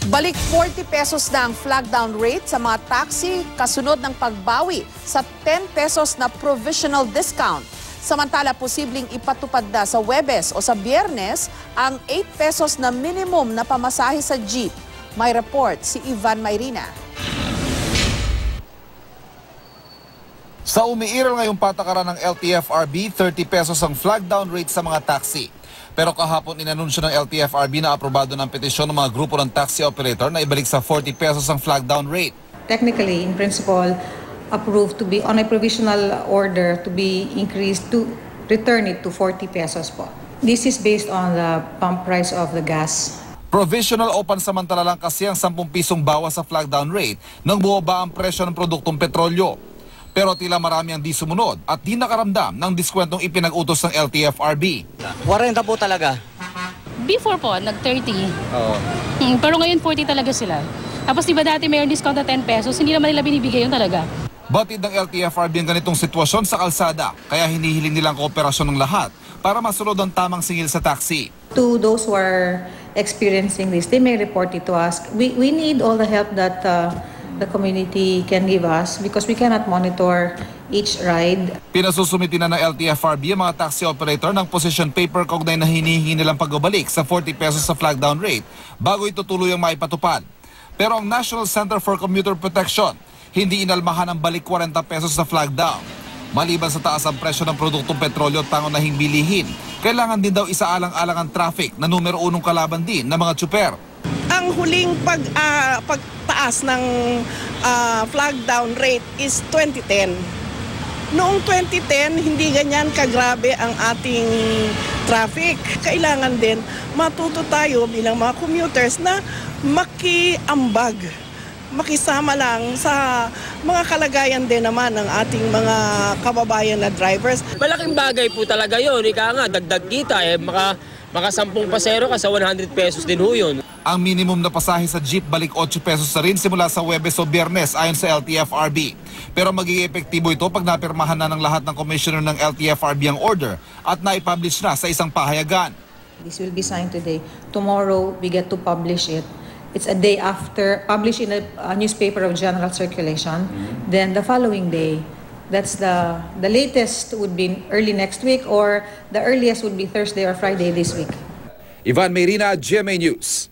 Balik 40 pesos na ang flag down rate sa mga taxi kasunod ng pagbawi sa 10 pesos na provisional discount. Samantala, posibleng ipatupad na sa Huwebes o sa Biyernes ang 8 pesos na minimum na pamasahe sa jeep. May report si Ivan Mayrina. Sa umiiral ngayong patakaran ng LTFRB, 30 pesos ang flag down rate sa mga taxi. Pero kahapon inanunsyo ng LTFRB na aprobado ng petisyon ng mga grupo ng taxi operator na ibalik sa 40 pesos ang flag down rate. Technically, in principle, approved to be on a provisional order to be increased to return it to 40 pesos po. This is based on the pump price of the gas. Provisional o pansamantala lang kasi ang 10 pisong bawas sa flag down rate nang bumaba ang presyo ng produktong petrolyo. Pero tila marami ang di sumunod at di nakaramdam ng diskwentong ipinag-utos ng LTFRB. 40 po talaga. Before po, nag-30. Oo. Pero ngayon 40 talaga sila. Tapos diba dati mayroong discount na 10 pesos, hindi naman nila binibigay yun talaga. Batid ng LTFRB ang ganitong sitwasyon sa kalsada, kaya hinihiling nilang kooperasyon ng lahat para masunod ang tamang singil sa taxi. To those who are experiencing this, they may report it to us. We need all the help that the community can give us because we cannot monitor each ride. Pinasusumiti na ng LTFRB ang mga taxi operator ng position paper kaugnay na hinihingi nilang pagbabalik sa 40 pesos sa flag down rate bago ito tuluyang maipatupad. Pero ang National Center for Commuter Protection hindi inalmahan ang balik 40 pesos sa flag down. Maliban sa taas ang presyo ng produktong petrolyo at pangunahing bilihin, kailangan din daw isaalang-alang ang traffic na numero 1 kalaban din ng mga tsuper. Ang huling pagtaas ng flag down rate is 2010. Noong 2010, hindi ganyan kagrabe ang ating traffic. Kailangan din matuto tayo bilang mga commuters na makiambag, makisama lang sa mga kalagayan din naman ng ating mga kababayan na drivers. Malaking bagay po talaga yun. Ika nga, dagdag kita. Maka 10 pasero ka sa 100 pesos din ho yun. Ang minimum na pasahe sa jeep balik 8 pesos na rin simula sa Huwebes o Biyernes ayon sa LTFRB. Pero magiging epektibo ito pag napirmahan na ng lahat ng commissioner ng LTFRB ang order at naipublish na sa isang pahayagan. This will be signed today. Tomorrow, we get to publish it. It's a day after, published in a newspaper of general circulation. Then the following day, that's the latest would be early next week or the earliest would be Thursday or Friday this week. Ivan Mayrina, GMA News.